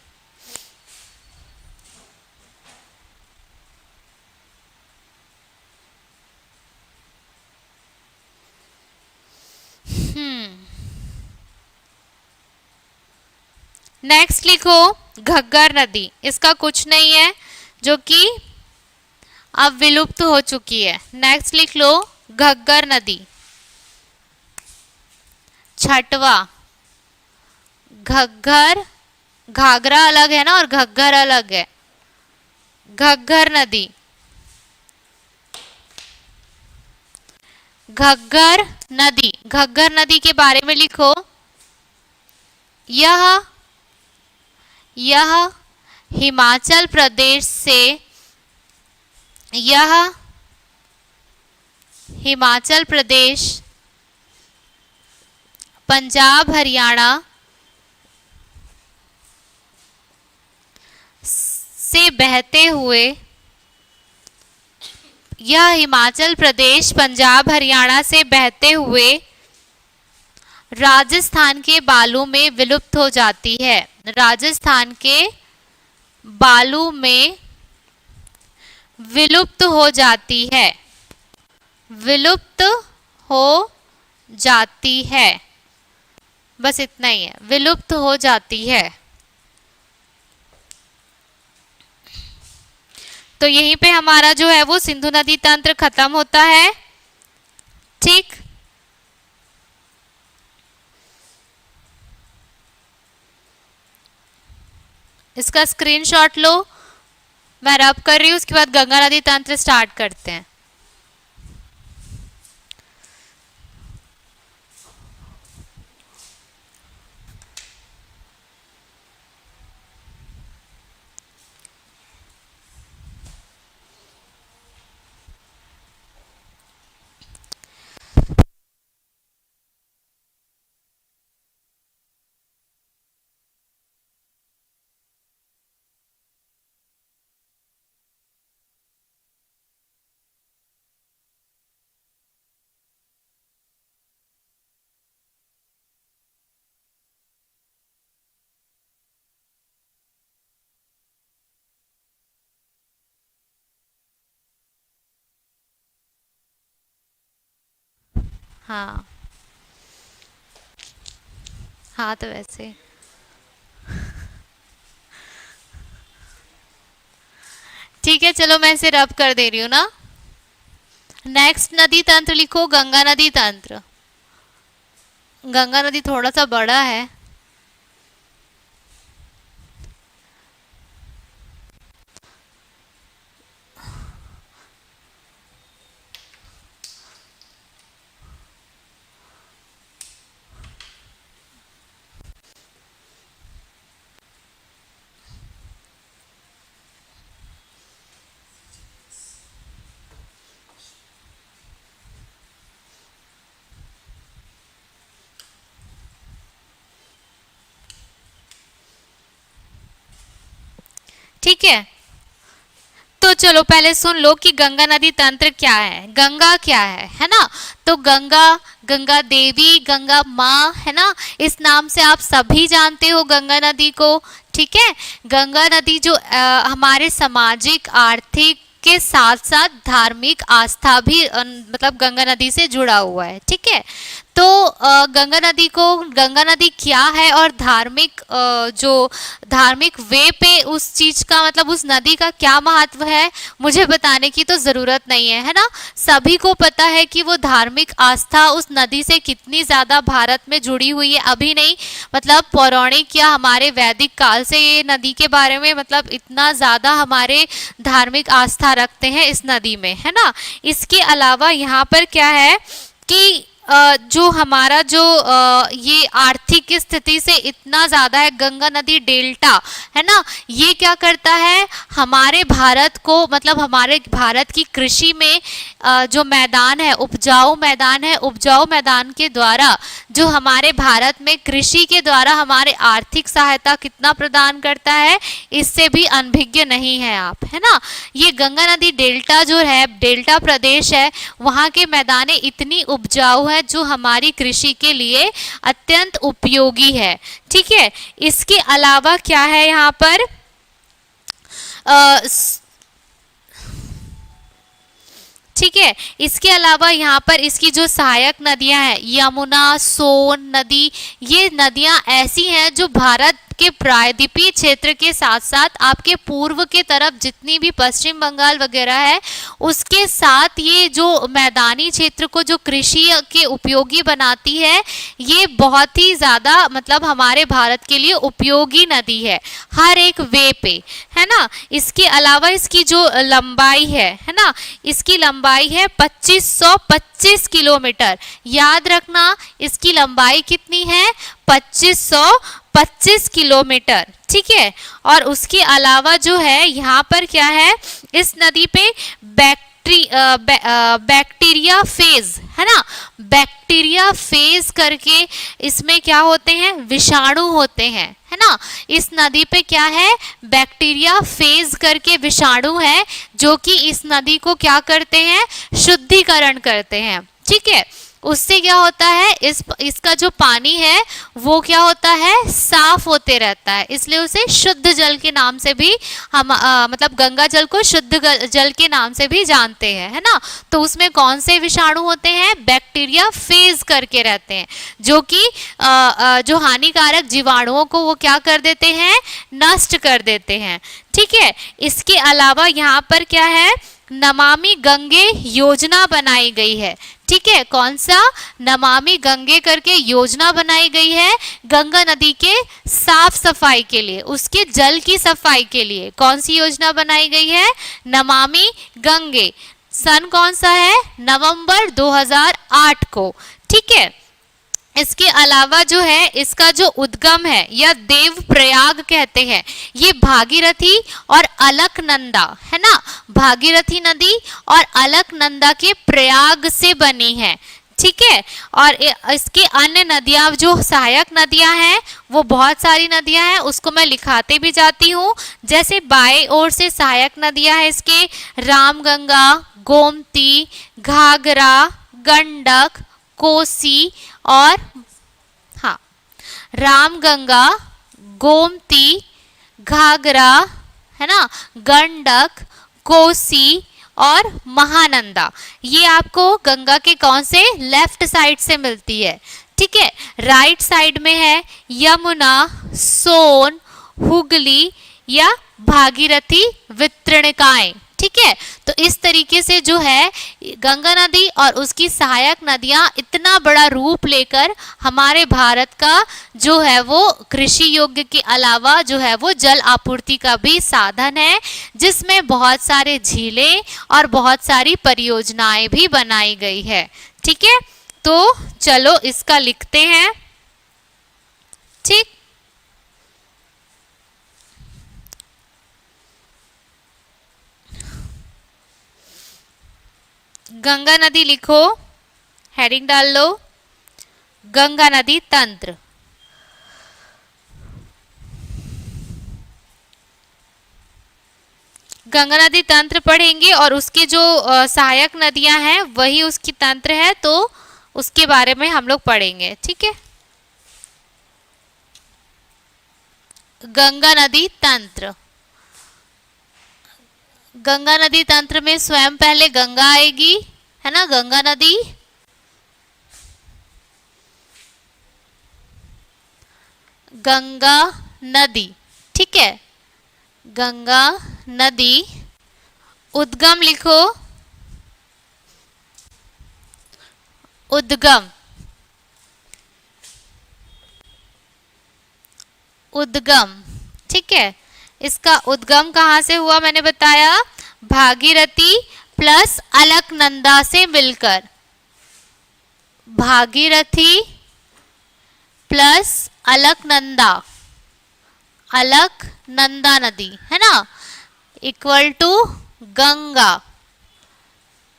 नेक्स्ट लिखो घग्गर नदी। इसका कुछ नहीं है, जो कि अब विलुप्त हो चुकी है। नेक्स्ट लिख लो घग्गर नदी। छठवा, घग्गर, घाघरा अलग है ना और घग्गर अलग है। घग्गर नदी, घग्गर नदी। घग्गर नदी के बारे में लिखो, यह हिमाचल प्रदेश से, यह हिमाचल प्रदेश, पंजाब, हरियाणा से बहते हुए, यह हिमाचल प्रदेश पंजाब हरियाणा से बहते हुए राजस्थान के बालू में विलुप्त हो जाती है। राजस्थान के बालू में विलुप्त हो जाती है, विलुप्त हो जाती है। बस इतना ही है, विलुप्त हो जाती है। तो यहीं पे हमारा जो है वो सिंधु नदी तंत्र खत्म होता है। ठीक, इसका स्क्रीनशॉट लो, मैं रब कर रही हूं, उसके बाद गंगा नदी तंत्र स्टार्ट करते हैं। हाँ हाँ, तो वैसे ठीक है, चलो मैं इसे रब कर दे रही हूँ ना। नेक्स्ट नदी तंत्र लिखो, गंगा नदी तंत्र। गंगा नदी थोड़ा सा बड़ा है। ठीक है, तो चलो पहले सुन लो कि गंगा नदी तंत्र क्या है, गंगा क्या है ना। तो गंगा, गंगा देवी, गंगा माँ, है ना, इस नाम से आप सभी जानते हो गंगा नदी को। ठीक है, गंगा नदी जो हमारे सामाजिक, आर्थिक के साथ साथ धार्मिक आस्था भी मतलब गंगा नदी से जुड़ा हुआ है। ठीक है, तो गंगा नदी को, गंगा नदी क्या है और धार्मिक जो धार्मिक वे पे उस चीज का मतलब उस नदी का क्या महत्व है, मुझे बताने की तो जरूरत नहीं है ना। सभी को पता है कि वो धार्मिक आस्था उस नदी से कितनी ज्यादा भारत में जुड़ी हुई है। अभी नहीं, मतलब पौराणिक या हमारे वैदिक काल से ये नदी के बारे में मतलब इतना ज्यादा हमारे धार्मिक आस्था रखते हैं इस नदी में, है ना। इसके अलावा यहाँ पर क्या है कि जो हमारा जो ये आर्थिक स्थिति से इतना ज़्यादा है, गंगा नदी डेल्टा, है ना, ये क्या करता है हमारे भारत को, मतलब हमारे भारत की कृषि में जो मैदान है, उपजाऊ मैदान है, उपजाऊ मैदान के द्वारा जो हमारे भारत में कृषि के द्वारा हमारे आर्थिक सहायता कितना प्रदान करता है, इससे भी अनभिज्ञ नहीं है आप, है ना। ये गंगा नदी डेल्टा जो है, डेल्टा प्रदेश है, वहाँ के मैदाने इतनी उपजाऊ है जो हमारी कृषि के लिए अत्यंत उपयोगी है। ठीक है, इसके अलावा क्या है यहाँ पर ठीक है, इसके अलावा यहाँ पर इसकी जो सहायक नदियां हैं, यमुना, सोन नदी, ये नदियां ऐसी हैं जो भारत के प्रायद्वीपीय क्षेत्र के साथ साथ आपके पूर्व के तरफ जितनी भी पश्चिम बंगाल वगैरह है, उसके साथ ये जो मैदानी क्षेत्र को जो कृषि के उपयोगी बनाती है, ये बहुत ही ज़्यादा मतलब हमारे भारत के लिए उपयोगी नदी है हर एक वे पे, है ना। इसके अलावा इसकी जो लंबाई है ना, इसकी लंबाई है 2525 किलोमीटर। याद रखना इसकी लंबाई कितनी है, 2525 किलोमीटर। ठीक है, और उसके अलावा जो है यहाँ पर क्या है, इस नदी पे बैक्टीरिया फेज, है ना, बैक्टीरिया फेज करके इसमें क्या होते हैं, विषाणु होते हैं, है ना। इस नदी पे क्या है, बैक्टीरिया फेज करके विषाणु है जो कि इस नदी को क्या करते हैं, शुद्धिकरण करते हैं। ठीक है, उससे क्या होता है, इसका जो पानी है वो क्या होता है, साफ होते रहता है, इसलिए उसे शुद्ध जल के नाम से भी हम मतलब गंगा जल को शुद्ध जल के नाम से भी जानते हैं, है ना। तो उसमें कौन से विषाणु होते हैं, बैक्टीरिया फेज करके रहते हैं, जो कि जो हानिकारक जीवाणुओं को वो क्या कर देते हैं, नष्ट कर देते हैं। ठीक है, इसके अलावा यहाँ पर क्या है, नमामि गंगे योजना बनाई गई है। ठीक है, कौन सा, नमामि गंगे करके योजना बनाई गई है गंगा नदी के साफ सफाई के लिए, उसके जल की सफाई के लिए। कौन सी योजना बनाई गई है, नमामि गंगे। सन कौन सा है, नवंबर 2008 को। ठीक है, इसके अलावा जो है इसका जो उद्गम है या देव प्रयाग कहते हैं, ये भागीरथी और अलकनंदा, है ना, भागीरथी नदी और अलकनंदा के प्रयाग से बनी है। ठीक है, और इसके अन्य नदियां जो सहायक नदियां हैं वो बहुत सारी नदियां हैं, उसको मैं लिखाते भी जाती हूँ। जैसे बाएं ओर से सहायक नदियां हैं इसके, रामगंगा, गोमती, घाघरा, गंडक, कोसी और हाँ, रामगंगा, गोमती, घाघरा, है ना, गंडक, कोसी और महानंदा। ये आपको गंगा के कौन से लेफ्ट साइड से मिलती है, ठीक है। राइट साइड में है यमुना, सोन, हुगली या भागीरथी वितरणिकाएं, ठीक है। तो इस तरीके से जो है गंगा नदी और उसकी सहायक नदियां इतना बड़ा रूप लेकर हमारे भारत का जो है वो कृषि योग्य के अलावा जो है वो जल आपूर्ति का भी साधन है, जिसमें बहुत सारे झीलें और बहुत सारी परियोजनाएं भी बनाई गई है, ठीक है। तो चलो इसका लिखते हैं, ठीक। गंगा नदी लिखो, हेडिंग डाल लो, गंगा नदी तंत्र। गंगा नदी तंत्र पढ़ेंगे और उसके जो सहायक नदियां हैं वही उसकी तंत्र है, तो उसके बारे में हम लोग पढ़ेंगे, ठीक है। गंगा नदी तंत्र, गंगा नदी तंत्र में स्वयं पहले गंगा आएगी, है ना, गंगा नदी, गंगा नदी, ठीक है। गंगा नदी उद्गम लिखो, उद्गम, उद्गम, ठीक है। इसका उद्गम कहाँ से हुआ मैंने बताया, भागीरथी प्लस अलकनंदा से मिलकर, भागीरथी प्लस अलकनंदा, अलकनंदा नदी, है ना, इक्वल टू गंगा,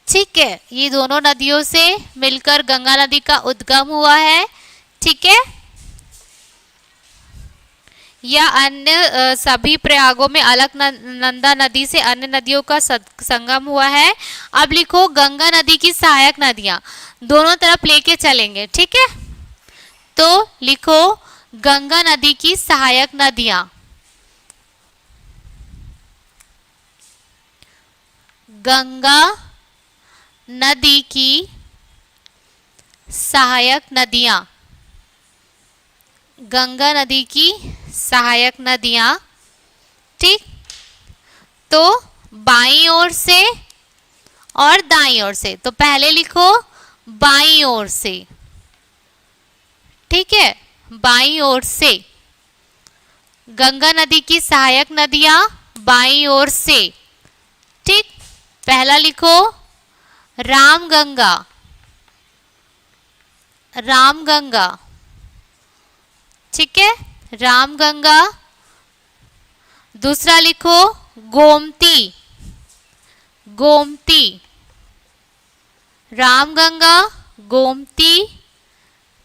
ठीक है। ये दोनों नदियों से मिलकर गंगा नदी का उद्गम हुआ है, ठीक है। या अन्य सभी प्रयागों में अलकनंदा नदी से अन्य नदियों का संगम हुआ है। अब लिखो गंगा नदी की सहायक नदियां, दोनों तरफ लेके चलेंगे, ठीक है। तो लिखो गंगा नदी की सहायक नदियां, गंगा नदी की सहायक नदियां, गंगा नदी की सहायक नदियां, ठीक। तो बाईं ओर से और दाईं ओर से, तो पहले लिखो बाईं ओर से, ठीक है, बाईं ओर से गंगा नदी की सहायक नदियां बाईं ओर से, ठीक। पहला लिखो रामगंगा, रामगंगा, ठीक है, रामगंगा। दूसरा लिखो गोमती, गोमती, रामगंगा, गोमती।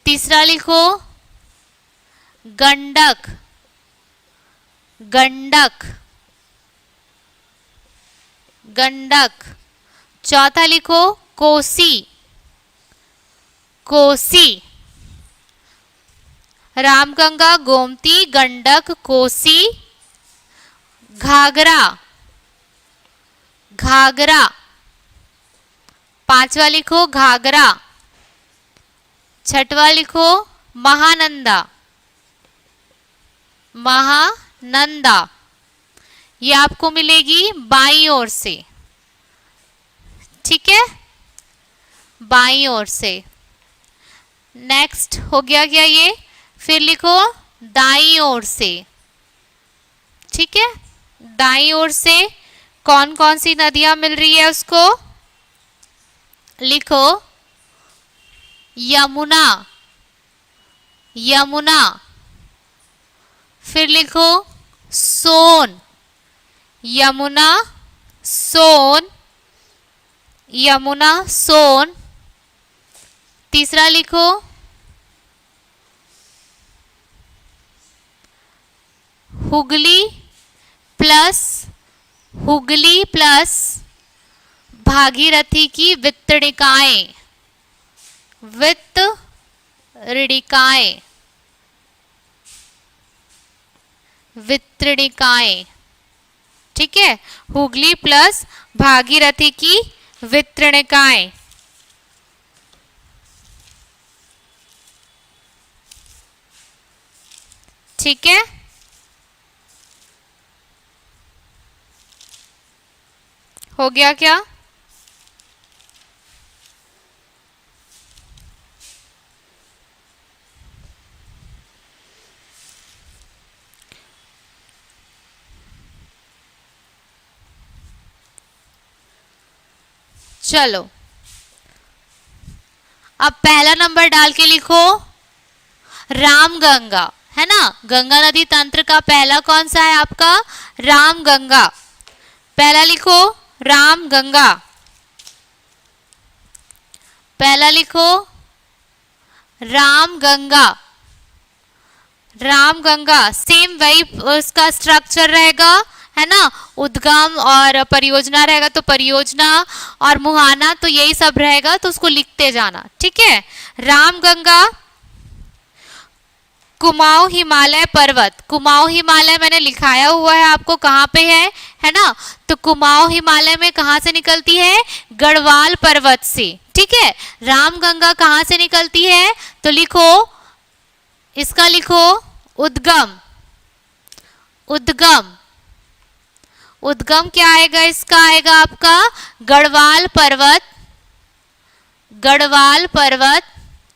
तीसरा लिखो गंडक, गंडक, गंडक। चौथा लिखो कोसी, कोसी, रामगंगा, गोमती, गंडक, कोसी। घाघरा, घाघरा। पांचवा लिखो घाघरा। छठवा लिखो महानंदा, महानंदा। ये आपको मिलेगी बाईं ओर से, ठीक है, बाईं ओर से। नेक्स्ट हो गया क्या ये, फिर लिखो दाईं ओर से, ठीक है। दाईं ओर से कौन कौन सी नदियां मिल रही है उसको लिखो, यमुना, यमुना। फिर लिखो सोन, यमुना, सोन, यमुना, सोन। तीसरा लिखो हुगली प्लस, हुगली प्लस भागीरथी की वितरणिकाएं, वितरणिकाएं, वितरणिकाएं, ठीक है, हुगली प्लस भागीरथी की वितरणिकाएं। ठीक है, हो गया क्या? चलो अब पहला नंबर डाल के लिखो रामगंगा, है ना। गंगा नदी तंत्र का पहला कौन सा है आपका? रामगंगा। पहला लिखो रामगंगा, पहला लिखो रामगंगा। रामगंगा सेम वही उसका स्ट्रक्चर रहेगा, है ना। उद्गम और परियोजना रहेगा तो परियोजना, और मुहाना तो यही सब रहेगा, तो उसको लिखते जाना। ठीक है, रामगंगा। कुमाऊं हिमालय पर्वत, कुमाऊं हिमालय मैंने लिखाया हुआ है आपको कहाँ पे है ना। तो कुमाऊं हिमालय में कहाँ से निकलती है? गढ़वाल पर्वत से। ठीक है, रामगंगा कहाँ से निकलती है? तो लिखो इसका, लिखो उद्गम। उद्गम, उद्गम क्या आएगा? इसका आएगा आपका गढ़वाल पर्वत। गढ़वाल पर्वत,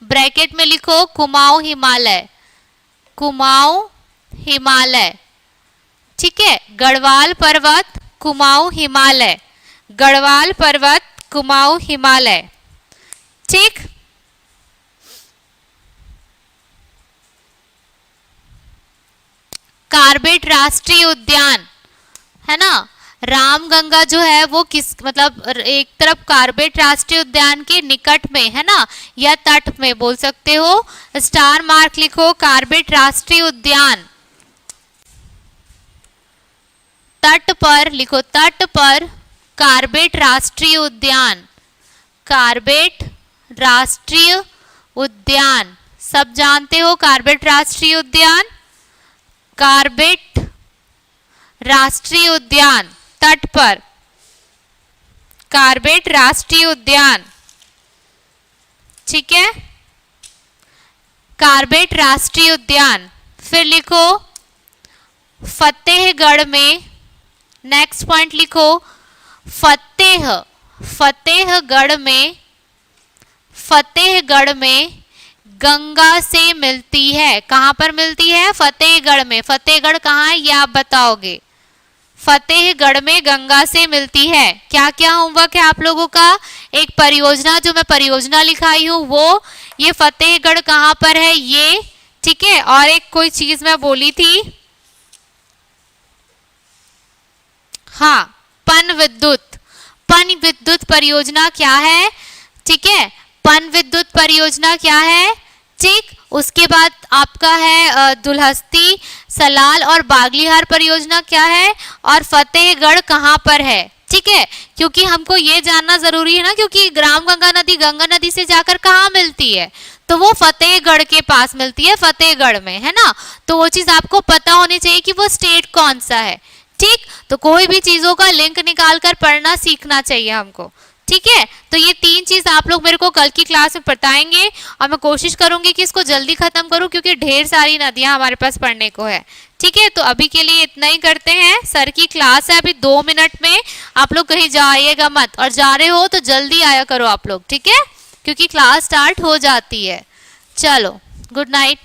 ब्रैकेट में लिखो कुमाऊं हिमालय। कुमाऊं हिमालय, ठीक है, गढ़वाल पर्वत कुमाऊं हिमालय। गढ़वाल पर्वत कुमाऊं हिमालय। ठीक, कार्बेट राष्ट्रीय उद्यान, है ना। रामगंगा जो है वो किस मतलब एक तरफ कार्बेट राष्ट्रीय उद्यान के निकट में, है ना, या तट में बोल सकते हो। स्टार मार्क लिखो कार्बेट राष्ट्रीय उद्यान। तट पर लिखो, तट पर कार्बेट राष्ट्रीय उद्यान। कार्बेट राष्ट्रीय उद्यान, सब जानते हो कार्बेट राष्ट्रीय उद्यान। कार्बेट राष्ट्रीय उद्यान, तट पर कार्बेट राष्ट्रीय उद्यान। ठीक है, कार्बेट राष्ट्रीय उद्यान। फिर लिखो फतेहगढ़ में, नेक्स्ट पॉइंट लिखो फतेहगढ़ में, फतेहगढ़ में गंगा से मिलती है। कहां पर मिलती है? फतेहगढ़ में। फतेहगढ़ कहाँ है ये आप बताओगे। फतेहगढ़ में गंगा से मिलती है। क्या क्या होमवर्क है आप लोगों का? एक परियोजना, जो मैं परियोजना लिखाई हूं वो, ये फतेहगढ़ कहां पर है ये, ठीक है। और एक कोई चीज मैं बोली थी, हाँ, पन विद्युत। पन विद्युत परियोजना क्या है? ठीक है, पन विद्युत परियोजना क्या है? ठीक, उसके बाद आपका है दुल्हस्ती, सलाल और बागलीहार परियोजना क्या है, और फतेहगढ़ कहाँ पर है। ठीक है, क्योंकि हमको ये जानना जरूरी है ना, क्योंकि रामगंगा नदी गंगा नदी से जाकर कहाँ मिलती है, तो वो फतेहगढ़ के पास मिलती है, फतेहगढ़ में, है ना। तो वो चीज आपको पता होनी चाहिए कि वो स्टेट कौन सा है। ठीक, तो कोई भी चीजों का लिंक निकाल कर पढ़ना सीखना चाहिए हमको। ठीक है, तो ये तीन चीज आप लोग मेरे को कल की क्लास में बताएंगे, और मैं कोशिश करूंगी कि इसको जल्दी खत्म करूं, क्योंकि ढेर सारी नदियां हमारे पास पढ़ने को है। ठीक है, तो अभी के लिए इतना ही करते हैं। सर की क्लास है अभी 2 मिनट में, आप लोग कहीं जाइएगा मत, और जा रहे हो तो जल्दी आया करो आप लोग, ठीक है, क्योंकि क्लास स्टार्ट हो जाती है। चलो, गुड नाइट।